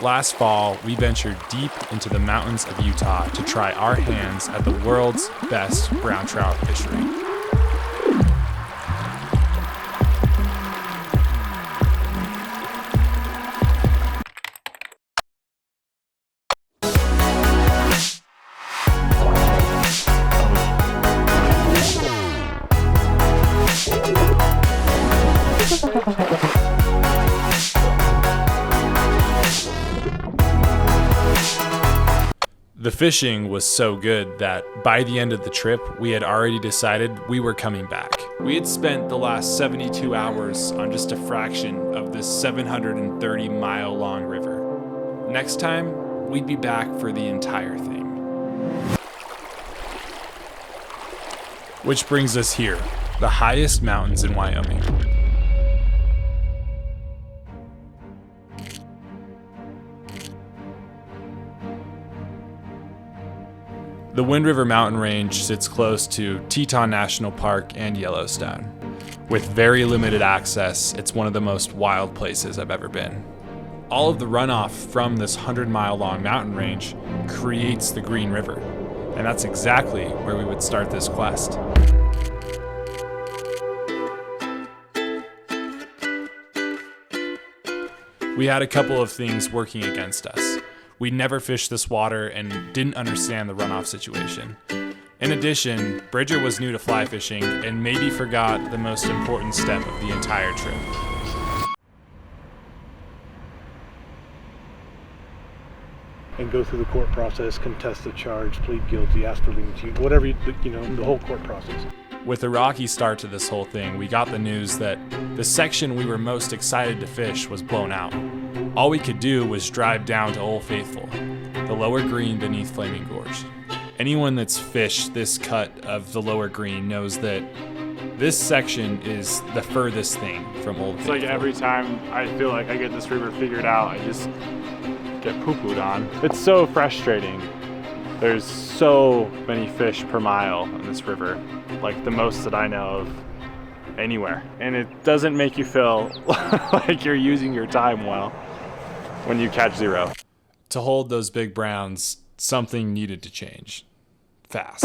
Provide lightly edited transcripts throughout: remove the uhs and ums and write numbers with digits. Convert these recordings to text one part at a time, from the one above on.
Last fall, we ventured deep into the mountains of Utah to try our hands at the world's best brown trout fishery. The fishing was so good that by the end of the trip, we had already decided we were coming back. We had spent the last 72 hours on just a fraction of this 730-mile-long river. Next time, we'd be back for the entire thing. Which brings us here, the highest mountains in Wyoming. The Wind River mountain range sits close to Teton National Park and Yellowstone. With very limited access, it's one of the most wild places I've ever been. All of the runoff from this 100-mile-long mountain range creates the Green River, and that's exactly where we would start this quest. We had a couple of things working against us. We'd never fished this water and didn't understand the runoff situation. In addition, Bridger was new to fly fishing and maybe forgot the most important step of the entire trip. And go through the court process, contest the charge, plead guilty, ask for leniency, whatever, the whole court process. With a rocky start to this whole thing, we got the news that the section we were most excited to fish was blown out. All we could do was drive down to Old Faithful, the lower green beneath Flaming Gorge. Anyone that's fished this cut of the lower green knows that this section is the furthest thing from Old Faithful. It's like every time I feel like I get this river figured out, I just get poo-pooed on. It's so frustrating. There's so many fish per mile in this river, like the most that I know of anywhere. And it doesn't make you feel like you're using your time well when you catch zero. To hold those big browns, something needed to change. Fast.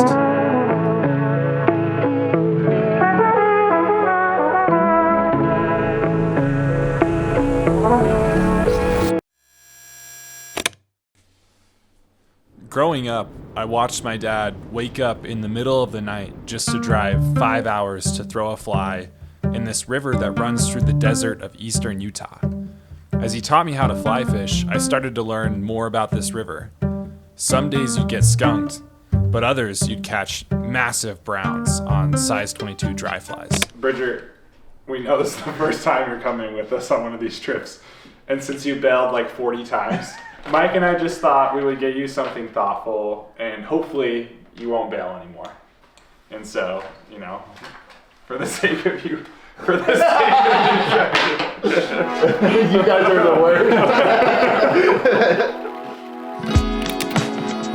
Growing up, I watched my dad wake up in the middle of the night just to drive 5 hours to throw a fly in this river that runs through the desert of eastern Utah. As he taught me how to fly fish, I started to learn more about this river. Some days you'd get skunked, but others you'd catch massive browns on size 22 dry flies. Bridger, we know this is the first time you're coming with us on one of these trips. And since you bailed like 40 times, Mike and I just thought we would get you something thoughtful and hopefully you won't bail anymore. And so, for the sake of you, you guys are the worst.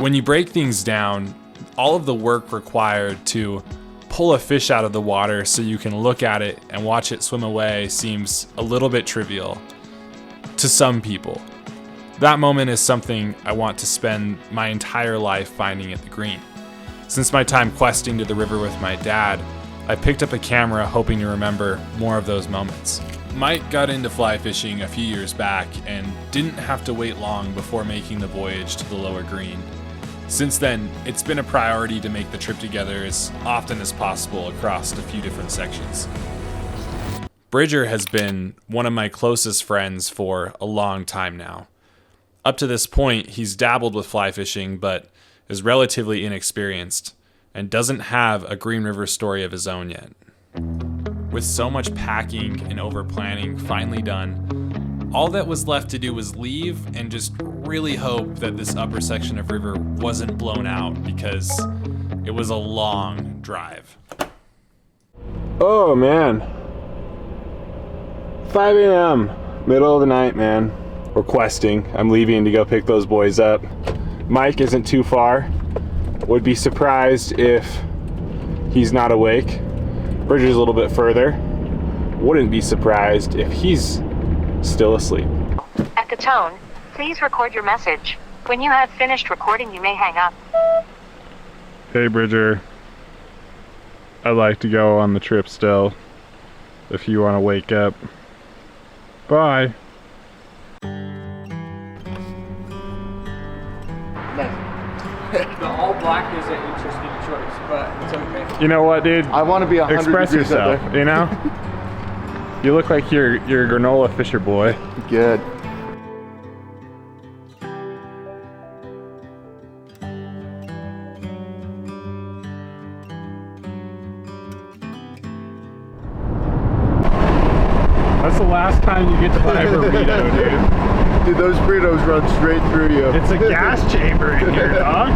When you break things down, all of the work required to pull a fish out of the water so you can look at it and watch it swim away seems a little bit trivial to some people. That moment is something I want to spend my entire life finding at the green. Since my time questing to the river with my dad, I picked up a camera hoping to remember more of those moments. Mike got into fly fishing a few years back and didn't have to wait long before making the voyage to the lower green. Since then, it's been a priority to make the trip together as often as possible across a few different sections. Bridger has been one of my closest friends for a long time now. Up to this point, he's dabbled with fly fishing, but is relatively inexperienced and doesn't have a Green River story of his own yet. With so much packing and over-planning finally done, all that was left to do was leave and just really hope that this upper section of river wasn't blown out because it was a long drive. Oh man. 5 a.m. Middle of the night, man. We're questing. I'm leaving to go pick those boys up. Mike isn't too far. Would be surprised if he's not awake. Bridger's a little bit further. Wouldn't be surprised if he's still asleep. At the tone, Please record your message. When you have finished recording, you may hang up. Hey Bridger, I'd like to go on the trip still, if you want to wake up. Bye. The all black is an interesting choice, but it's okay. You know what, dude? I want to be 100 Express degrees yourself, out there. you know? You look like you're a granola fisher boy. Good. That's the last time you get to buy a burrito, dude. Dude, those burritos run straight through you. It's a gas chamber in here, dog.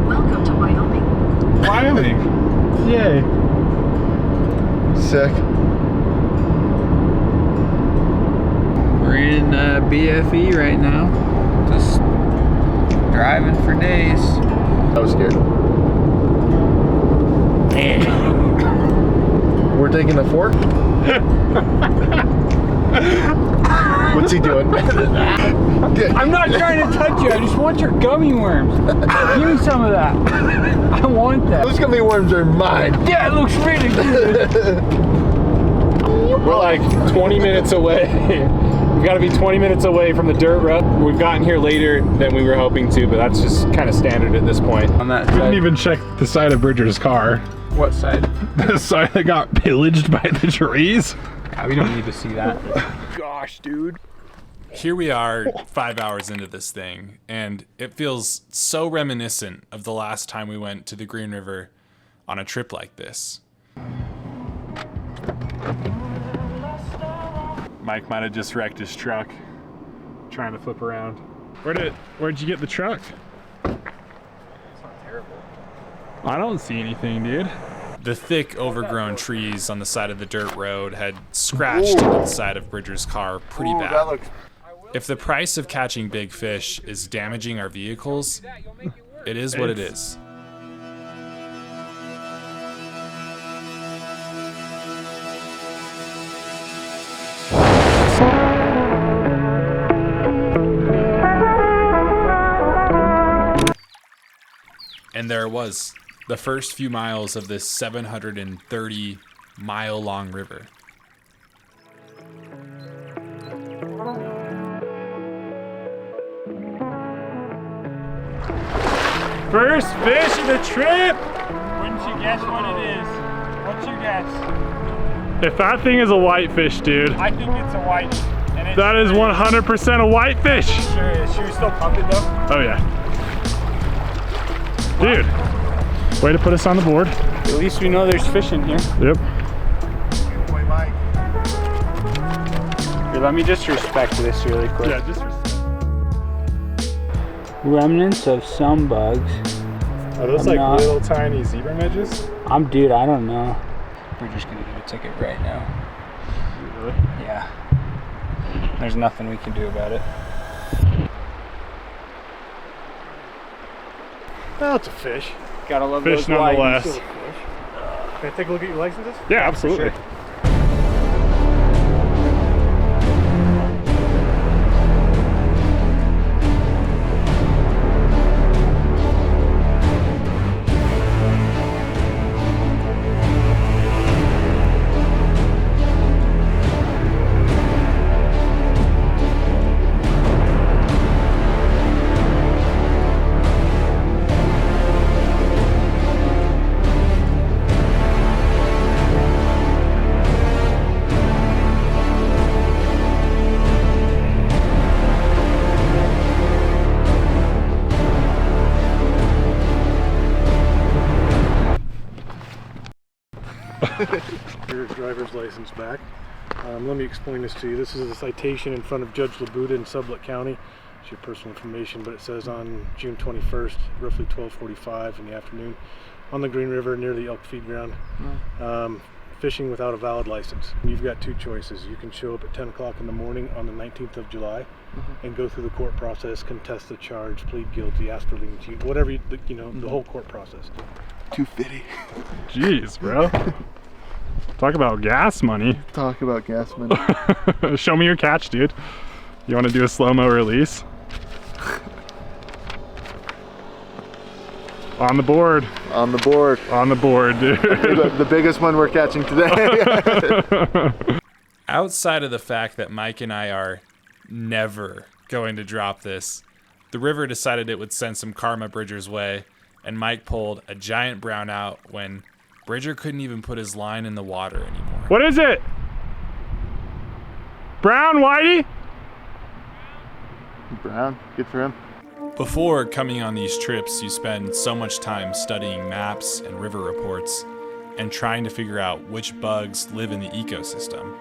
Welcome to Wyoming. Wyoming. Yay. Sick. We're in BFE right now. Just driving for days. I was scared. We're taking the fork? What's he doing? I'm not trying to touch you. I just want your gummy worms. Give me some of that. I want that. Those gummy worms are mine. Yeah, it looks really good. We're like 20 minutes away. We've got to be 20 minutes away from the dirt road. We've gotten here later than we were hoping to, but that's just kind of standard at this point. On that We didn't side. even check the side of Bridger's car. What side? The side that got pillaged by the trees. Yeah, we don't need to see that. Gosh, dude. Here we are 5 hours into this thing, and it feels so reminiscent of the last time we went to the Green River on a trip like this. Mike might have just wrecked his truck Trying to flip around. Where'd you get the truck? I don't see anything, dude. The thick, overgrown trees on the side of the dirt road had scratched into the side of Bridger's car pretty bad. That looks... If the price of catching big fish is damaging our vehicles, it is what it is. And there it was, the first few miles of this 730-mile-long river. First fish of the trip! Wouldn't you guess what it is? What's your guess? If that thing is a whitefish, dude, I think it's a white. And it's that is 100% a whitefish. Sure is. Should we still pump it though? Oh yeah. Dude, way to put us on the board. At least we know there's fish in here. Yep. Boy, Mike. Here, let me just respect this really quick. Yeah, just Remnants of some bugs. Are those I'm like not- little tiny zebra midges? Dude, I don't know. We're just gonna get a ticket right now. Really? Yeah. There's nothing we can do about it. Well, it's a fish. Gotta love Fish those whites. nonetheless. Still a fish. Can I take a look at your licenses? Yeah, absolutely. Sure. Your driver's license back. Let me explain this to you. This is a citation in front of Judge Labuda in Sublette County. It's your personal information, but it says on June 21st, roughly 12:45 in the afternoon, on the Green River near the elk feed ground, fishing without a valid license. You've got two choices. You can show up at 10 o'clock in the morning on the 19th of July and go through the court process, contest the charge, plead guilty, ask for leniency, whatever, the whole court process. 250. Jeez, bro. Talk about gas money. Talk about gas money. Show me your catch, dude. You want to do a slow-mo release? On the board. On the board. On the board, dude. The biggest one we're catching today. Outside of the fact that Mike and I are never going to drop this, the river decided it would send some karma Bridger's way, and Mike pulled a giant brownout when Bridger couldn't even put his line in the water anymore. What is it? Brown, whitey? Brown, good for him. Before coming on these trips, you spend so much time studying maps and river reports and trying to figure out which bugs live in the ecosystem.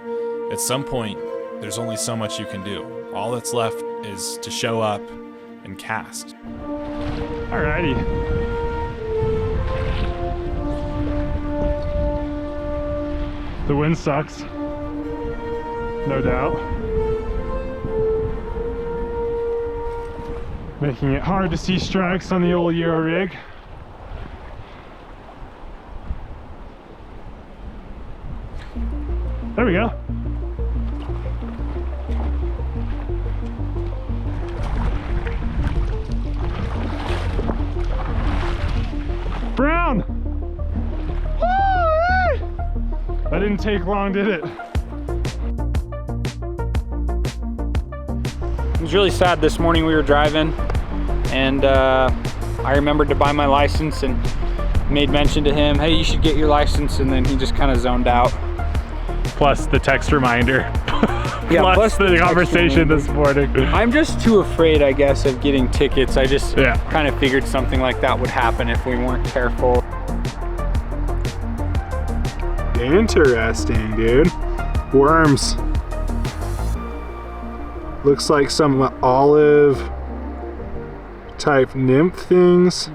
At some point, there's only so much you can do. All that's left is to show up and cast. Alrighty. The wind sucks, no doubt. Making it hard to see strikes on the old Euro rig. There we go. Brown! That didn't take long, did it? It was really sad this morning. We were driving and I remembered to buy my license and made mention to him, hey, you should get your license, and then he just kind of zoned out. Plus the text reminder. Yeah, plus the conversation this morning. I'm just too afraid, I guess, of getting tickets. I just Yeah. kind of figured something like that would happen if we weren't careful. Interesting, dude. Worms. Looks like some olive type nymph things.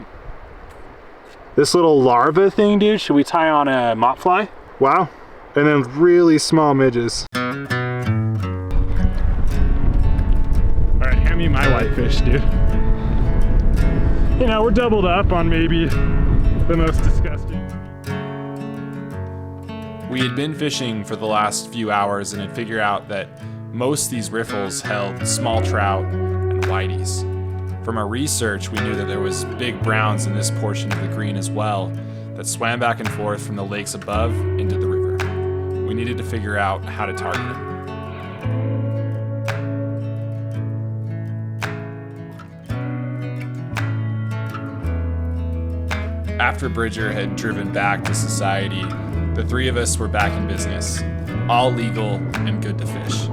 This little larva thing, dude, should we tie on a mop fly? Wow. And then really small midges. All right, hand me my whitefish, dude. You know, we're doubled up on maybe the most disgusting. We had been fishing for the last few hours and had figured out that most of these riffles held small trout and whiteys. From our research, we knew that there was big browns in this portion of the green as well that swam back and forth from the lakes above into the river. We needed to figure out how to target them. After Bridger had driven back to society, the three of us were back in business, all legal and good to fish.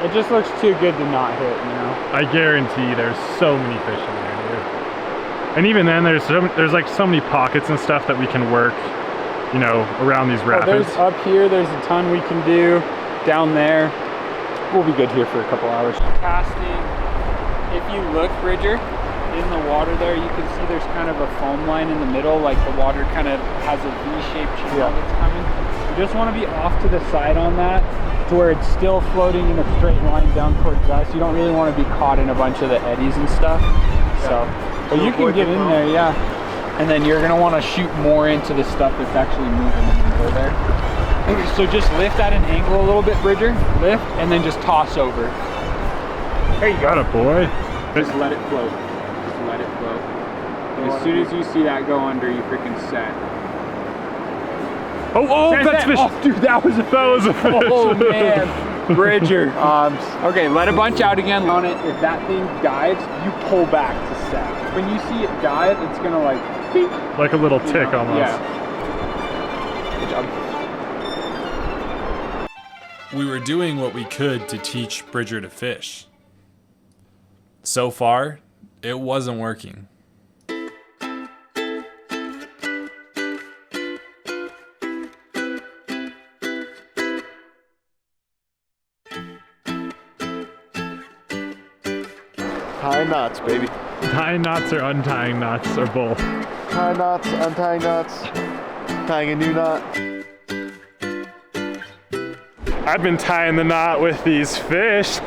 It just looks too good to not hit, you know? I guarantee there's so many fish in there, dude. And even then, there's like so many pockets and stuff that we can work, you know, around these rapids. There's up here, there's a ton we can do. Down there, we'll be good here for a couple hours. Casting, if you look, Bridger, in the water there, you can see there's kind of a foam line in the middle, like the water kind of has a V-shaped channel that's coming. You just want to be off to the side on that, to where it's still floating in a straight line down towards us. You don't really want to be caught in a bunch of the eddies and stuff. So, but you can get in there, yeah. And then you're gonna want to shoot more into the stuff that's actually moving in the middle there. So just lift at an angle a little bit, Bridger. Lift, and then just toss over. There you go. Got it, boy. Just let it float. Just let it float. And as soon as you see that go under, you freaking set. Oh, that's fish. Oh, dude, that was a fish. Oh, man. Bridger. Okay, let a bunch out again on it. If that thing dives, you pull back to set. When you see it dive, it's going to like, beep. Like a little tick almost. Yeah. Good job. We were doing what we could to teach Bridger to fish. So far, it wasn't working. Tying knots, baby. Tying knots or untying knots or both. Tying knots, untying knots, tying a new knot. I've been tying the knot with these fish.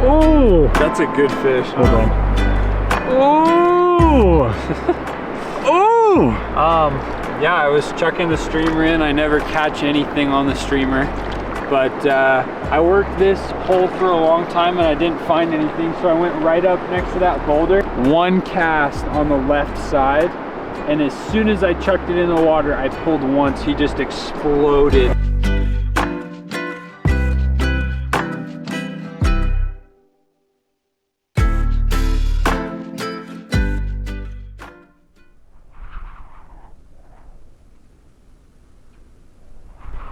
Oh, that's a good fish. Hold on. Oh. Oh. Yeah, I was chucking the streamer in. I never catch anything on the streamer, but I worked this hole for a long time and I didn't find anything, so I went right up next to that boulder. One cast on the left side, and as soon as I chucked it in the water, I pulled once. He just exploded.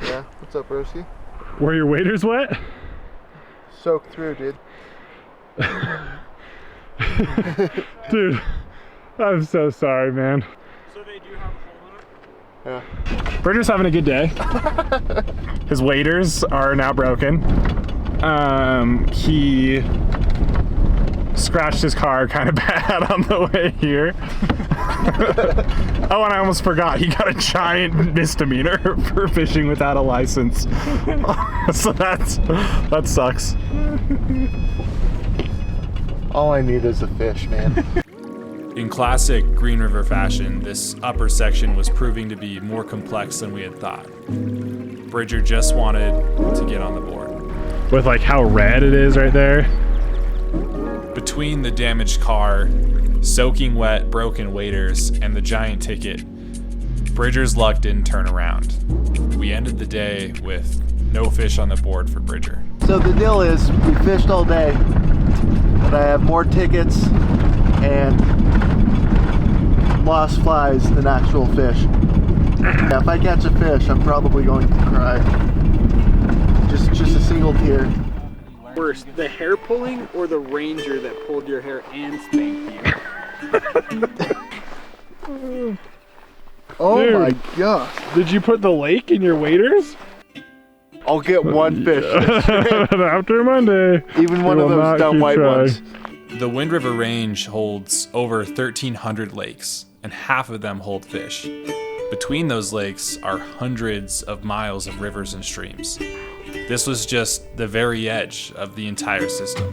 Yeah, what's up, Rosie? Were your waders wet? Soaked through, dude. Dude, I'm so sorry, man. So they do have a hole in it? Yeah. Bridger's having a good day. His waders are now broken. He scratched his car kind of bad on the way here. Oh, and I almost forgot, he got a giant misdemeanor for fishing without a license. So that sucks. All I need is a fish, man. In classic Green River fashion, this upper section was proving to be more complex than we had thought. Bridger just wanted to get on the board. With like how red it is right there. Between the damaged car, soaking wet, broken waders, and the giant ticket, Bridger's luck didn't turn around. We ended the day with no fish on the board for Bridger. So the deal is, we fished all day, but I have more tickets and lost flies than actual fish. Yeah, if I catch a fish, I'm probably going to cry. Just a single tear. Worse, the hair pulling or the ranger that pulled your hair and spanked you? Oh Dude. my gosh. Did you put the lake in your waders? I'll get one fish. After Monday. Even one of those dumb white ones. The Wind River Range holds over 1,300 lakes, and half of them hold fish. Between those lakes are hundreds of miles of rivers and streams. This was just the very edge of the entire system.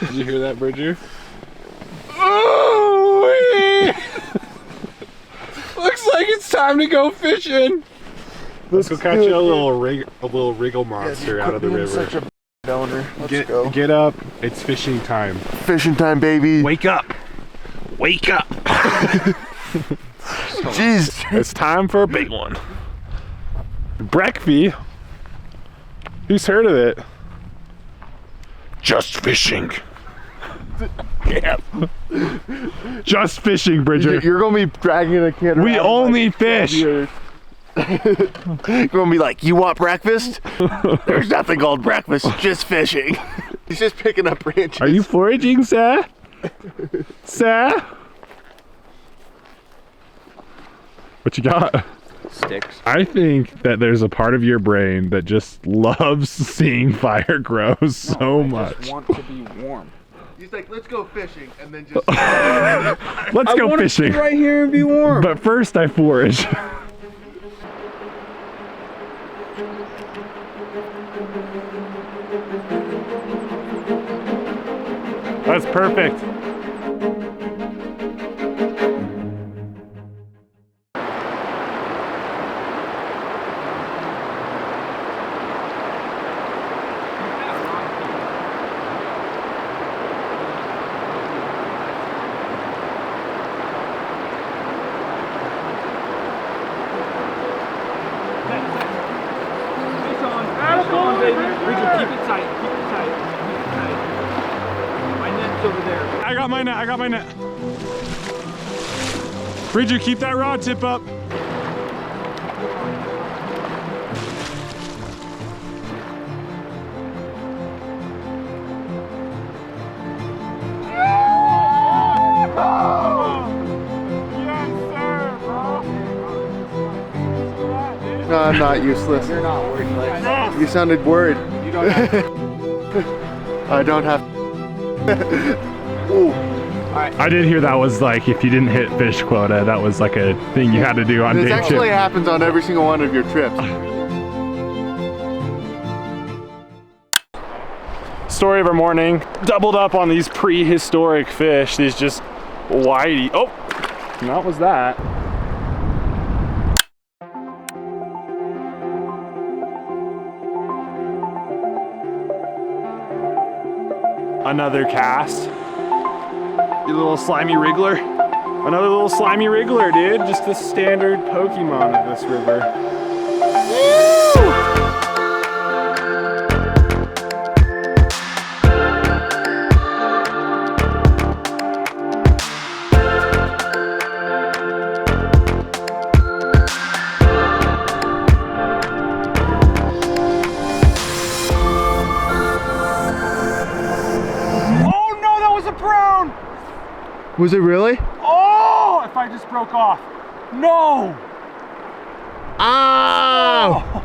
Did you hear that, Bridger? Looks like it's time to go fishing. Let's go catch a little wriggle monster out of the river. Such a donor. Let's go. Get up. It's fishing time. Fishing time, baby. Wake up. Wake up. Jeez. It's time for a big one. Breakfast. Who's heard of it? Just fishing. Yeah. Just fishing, Bridger. You're gonna be dragging a kid around. We only fish. You're gonna be like, you want breakfast? There's nothing called breakfast, just fishing. He's just picking up branches. Are you foraging, sir? Sir? What you got? Sticks. I think that there's a part of your brain that just loves seeing fire grow so much. I just want to be warm. He's like, let's go fishing, and then just. Let's go fishing. Stay right here and be warm. But first I forage. That's perfect. I got my net. Bridger, keep that rod tip up. I'm not useless. You're not worthless. You sounded worried. You don't have I don't have. Ooh. I did hear that was like if you didn't hit fish quota, that was like a thing you had to do on This day actually two. happens on every single one of your trips. Story of our morning, doubled up on these prehistoric fish, these just whitey. Oh, and that was that. Another cast. Your little slimy wriggler. Another little slimy wriggler, dude. Just the standard Pokemon of this river. Was it really? Oh, if I just broke off. No! Oh!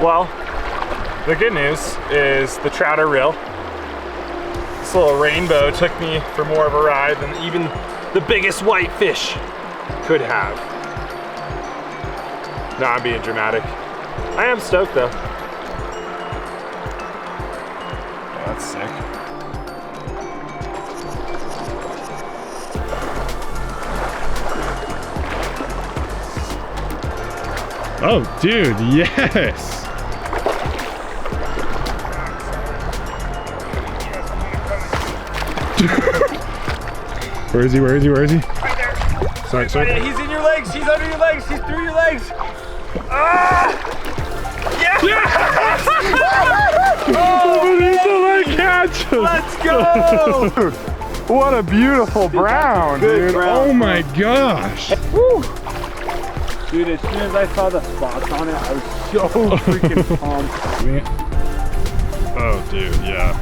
Well, the good news is the trout are real. This little rainbow took me for more of a ride than even the biggest white fish could have. No, I'm being dramatic. I am stoked though. Oh, that's sick. Oh, dude, yes! Where is he? Where is he? Where is he? Right there. Sorry, sorry. He's in your legs. He's under your legs. He's through your legs. Ah! Yes! Oh, it's a leg catch! Let's go! What a beautiful brown, dude. brown. Oh my gosh. Woo! Dude, as soon as I saw the spots on it, I was so freaking pumped. Oh, dude, yeah.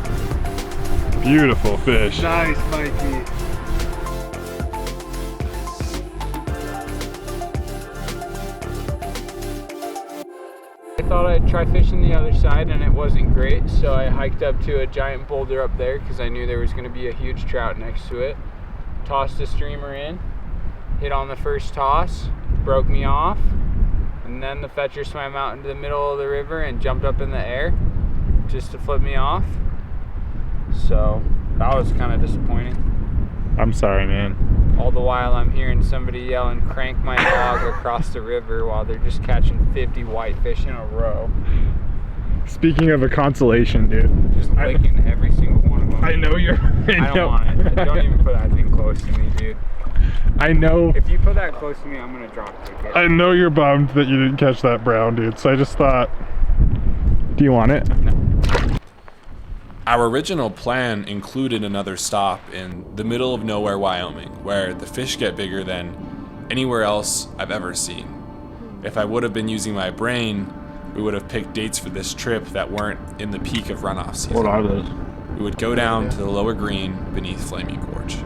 Beautiful fish. Nice, Mikey. I thought I'd try fishing the other side and it wasn't great, so I hiked up to a giant boulder up there because I knew there was going to be a huge trout next to it. Tossed a streamer in, hit on the first toss, broke me off, and then the fetcher swam out into the middle of the river and jumped up in the air just to flip me off. So that was kind of disappointing. I'm sorry, man. All the while I'm hearing somebody yelling, "Crank my dog" across the river while they're just catching 50 whitefish in a row. Speaking of a consolation, dude. Just licking every single one of them. I know you're. I don't want it. Don't even put that thing close to me, dude. I know. If you put that close to me, I'm gonna drop kick it. I know you're bummed that you didn't catch that brown, dude. So I just thought, do you want it? No. Our original plan included another stop in the middle of nowhere, Wyoming, where the fish get bigger than anywhere else I've ever seen. If I would have been using my brain, we would have picked dates for this trip that weren't in the peak of runoff season. What are those? We would go down to the lower green beneath Flaming Gorge.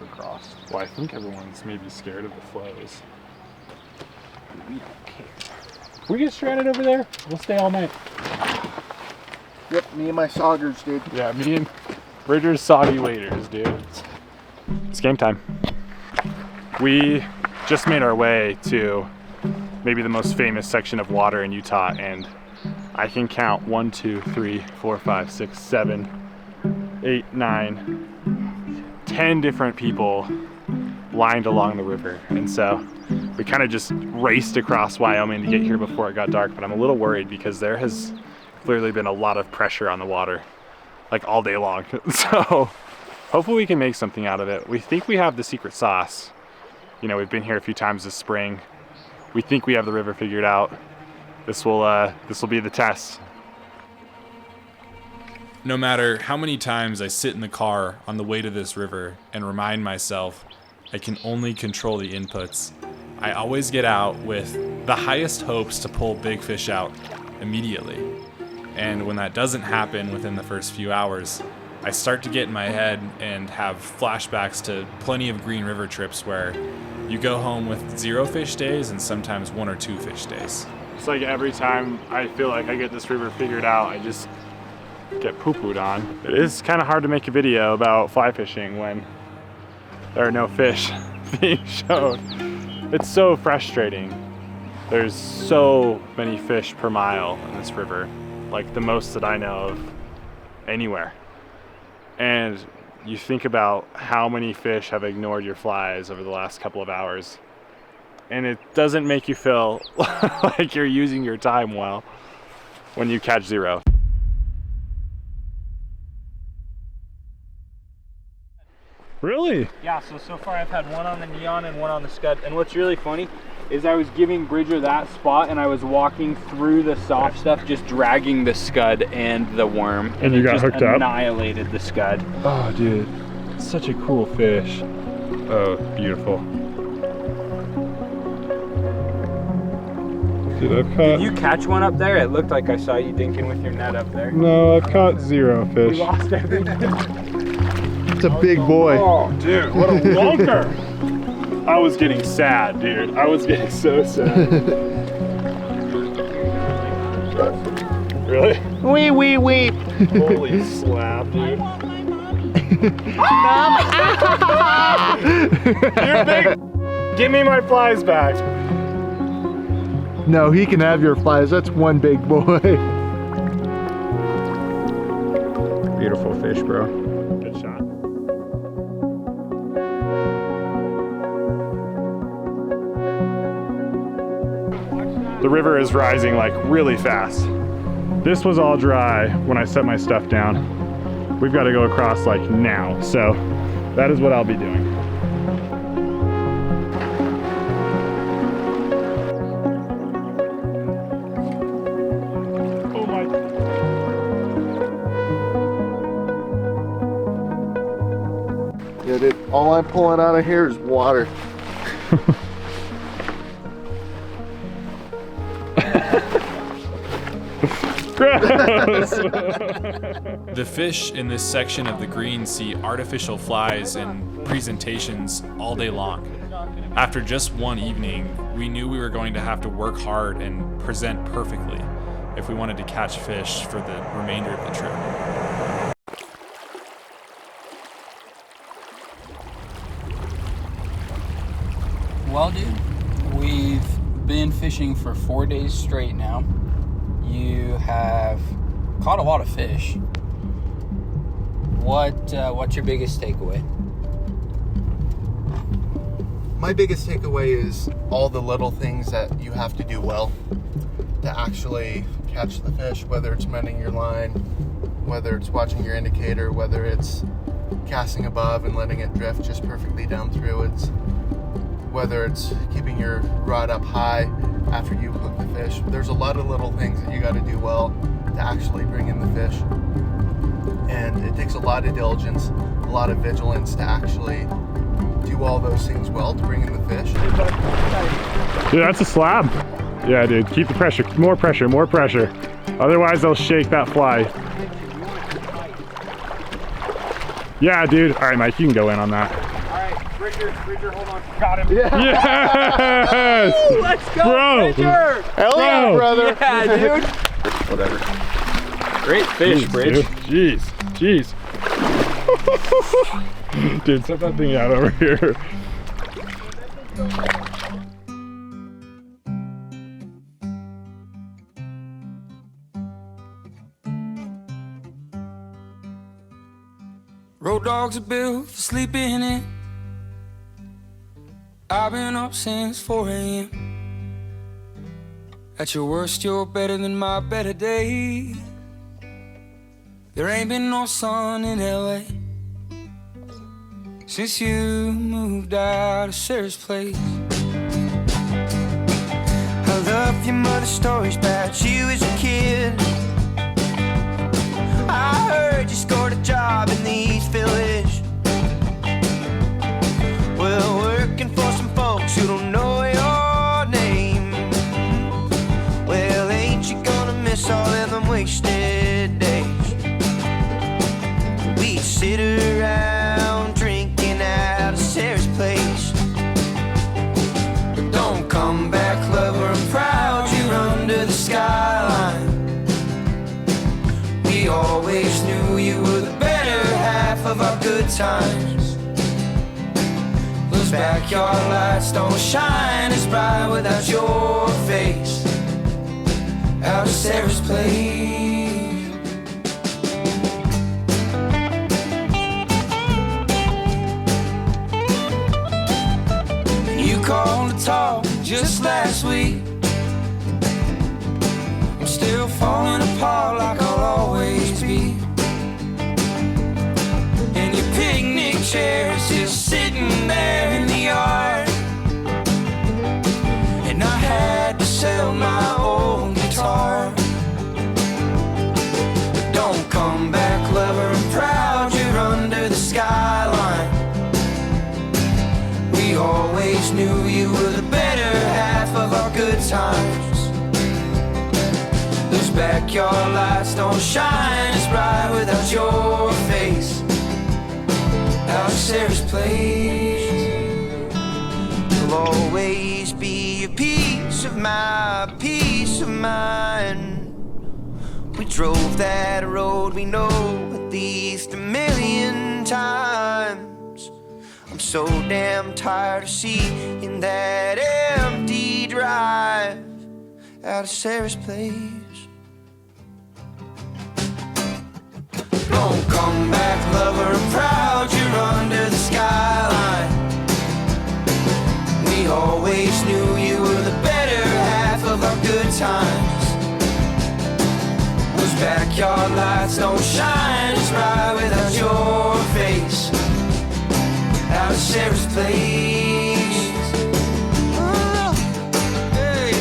across. Well, I think everyone's maybe scared of the flows. We don't care. If we get stranded over there, we'll stay all night. Yep, me and my soggers, dude. Yeah, me and Bridger's soggy waders, dude. It's game time. We just made our way to maybe the most famous section of water in Utah, and I can count 1, 2, 3, 4, 5, 6, 7, 8, 9, 10 different people lined along the river. And so we kind of just raced across Wyoming to get here before it got dark, but I'm a little worried because there has clearly been a lot of pressure on the water, like all day long. So hopefully we can make something out of it. We think we have the secret sauce. You know, we've been here a few times this spring. We think we have the river figured out. This will be the test. No matter how many times I sit in the car on the way to this river and remind myself I can only control the inputs, I always get out with the highest hopes to pull big fish out immediately. And when that doesn't happen within the first few hours, I start to get in my head and have flashbacks to plenty of Green River trips where you go home with 0 fish days and sometimes 1 or 2 fish days. It's like every time I feel like I get this river figured out, I just get poo-pooed on. It is kind of hard to make a video about fly fishing when there are no fish being shown. It's so frustrating. There's so many fish per mile in this river, like the most that I know of anywhere. And you think about how many fish have ignored your flies over the last couple of hours, and it doesn't make you feel like you're using your time well when you catch 0. Really? Yeah, so far I've had 1 on the neon and 1 on the scud. And what's really funny is I was giving Bridger that spot and I was walking through the soft stuff, just dragging the scud and the worm. And you got just hooked up? Annihilated the scud. Oh, dude, it's such a cool fish. Oh, beautiful. Dude, I've caught... Did you catch one up there? It looked like I saw you dinking with your net up there. No, I've caught 0 fish. We lost everything. It's a big boy. Oh, dude, what a wonker! I was getting sad, dude. I was getting so sad. Really? Wee. Holy slap, dude. You're big. Give me my flies back. No, he can have your flies. That's one big boy. Beautiful fish, bro. Good shot. The river is rising like really fast. This was all dry when I set my stuff down. We've got to go across like now, so that is what I'll be doing. Oh my. Yeah, dude, all I'm pulling out of here is water. The fish in this section of the green see artificial flies and presentations all day long. After just one evening, we knew we were going to have to work hard and present perfectly if we wanted to catch fish for the remainder of the trip. Well, dude, we've been fishing for 4 days straight now. You have caught a lot of fish. What's your biggest takeaway? My biggest takeaway is all the little things that you have to do well to actually catch the fish, whether it's mending your line, whether it's watching your indicator, whether it's casting above and letting it drift just perfectly down through it, whether it's keeping your rod up high after you hook the fish. There's a lot of little things that you got to do well to actually bring in the fish. And it takes a lot of diligence, a lot of vigilance to actually do all those things well to bring in the fish. Dude, that's a slab. Yeah, dude, keep the pressure, more pressure, more pressure. Otherwise they'll shake that fly. Yeah, dude. All right, Mike, you can go in on that. All right, Bridger, hold on. Got him. Yes! Ooh, let's go, Bro. Bridger! Hell yeah, brother. Yeah, dude. Whatever. Great fish, Bridge. Jeez. Dude, set that thing out over here. Road dogs are built for sleeping in. I've been up since 4 a.m. At your worst, you're better than my better day. There ain't been no sun in LA since you moved out of Sarah's place. I love your mother's stories about you as a kid. I heard you scored a job in the East Village. Well, working for some folks who don't know your name. Well, ain't you gonna miss all of them wasted days? We'd sit around drinking out of Sarah's place. But don't come back, lover, I'm proud you're under the skyline. We always knew you were the better half of our good times. Those backyard lights don't shine as bright without your face. Out of Sarah's place. You called to talk just last week. I'm still falling apart like I'll always be. And your picnic chair is just sitting there in the yard. And I had to sell my old guitar. But don't come back, lover, I'm proud you're under the skyline. We always knew you were the better half of our good times. Those backyard lights don't shine as bright without your face. Out of Sarah's place. You'll always be a piece of my peace of mind. We drove that road we know at least 1,000,000 times. I'm so damn tired of seeing that empty drive out of Sarah's place. Don't come back, lover, I'm proud you're under the skyline. We always knew you were the better half of our good times. Those backyard lights don't shine as bright without your face. Out of Sarah's place. Oh, hey.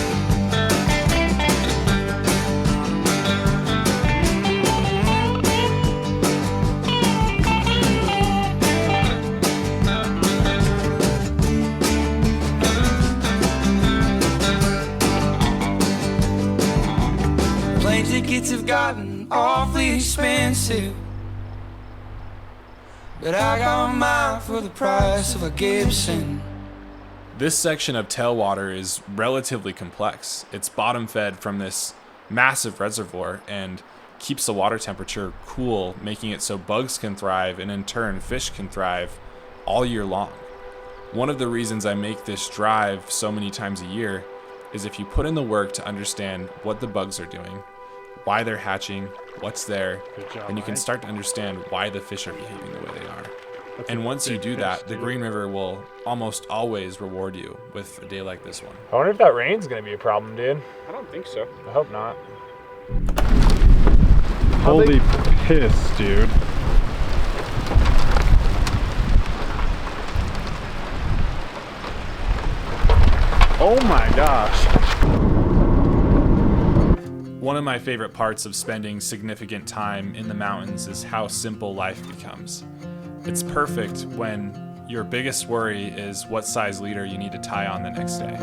Plane tickets have gotten awfully expensive, but I got mine for the price of a Gibson. This section of tailwater is relatively complex. It's bottom fed from this massive reservoir and keeps the water temperature cool, making it so bugs can thrive and in turn fish can thrive all year long. One of the reasons I make this drive so many times a year is if you put in the work to understand what the bugs are doing, why they're hatching, what's there, and you can start to understand why the fish are behaving the way they are. And once you do that, the Green River will almost always reward you with a day like this one. I wonder if that rain's gonna be a problem, dude. I don't think so. I hope not. Holy piss, dude. Oh my gosh. One of my favorite parts of spending significant time in the mountains is how simple life becomes. It's perfect when your biggest worry is what size leader you need to tie on the next day.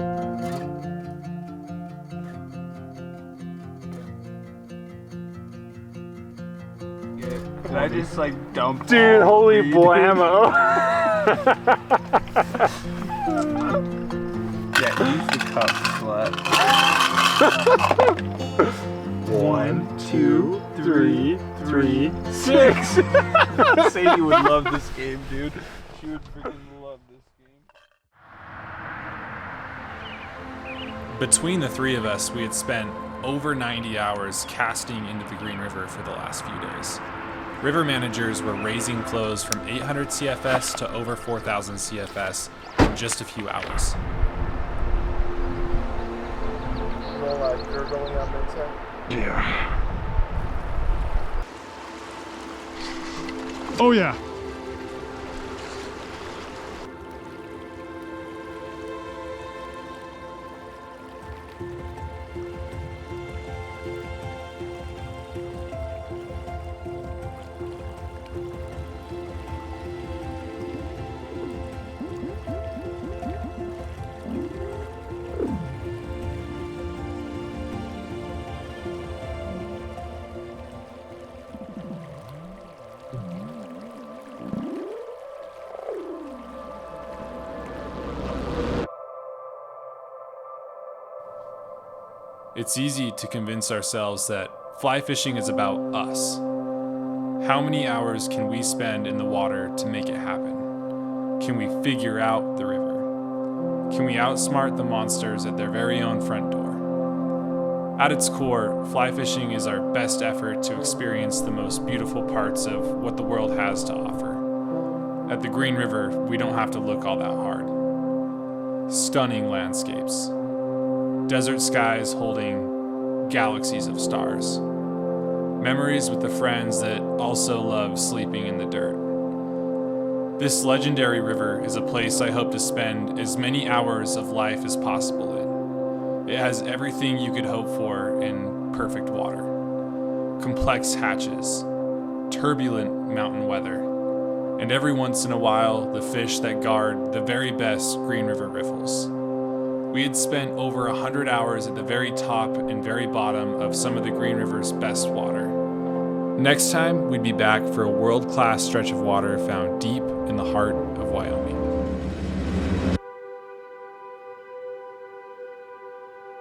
Did I just like dump? Dude, holy blammo. Yeah, use the cup, slut. 1, 2, 3, 3, 6. Sadie would love this game, dude. She would freaking love this game. Between the three of us, we had spent over 90 hours casting into the Green River for the last few days. River managers were raising flows from 800 CFS to over 4,000 CFS in just a few hours. You're going on that side? Yeah. Oh yeah. It's easy to convince ourselves that fly fishing is about us. How many hours can we spend in the water to make it happen? Can we figure out the river? Can we outsmart the monsters at their very own front door? At its core, fly fishing is our best effort to experience the most beautiful parts of what the world has to offer. At the Green River, we don't have to look all that hard. Stunning landscapes. Desert skies holding galaxies of stars. Memories with the friends that also love sleeping in the dirt. This legendary river is a place I hope to spend as many hours of life as possible in. It has everything you could hope for in perfect water. Complex hatches, turbulent mountain weather, and every once in a while, the fish that guard the very best Green River riffles. We had spent over 100 hours at the very top and very bottom of some of the Green River's best water. Next time, we'd be back for a world-class stretch of water found deep in the heart of Wyoming.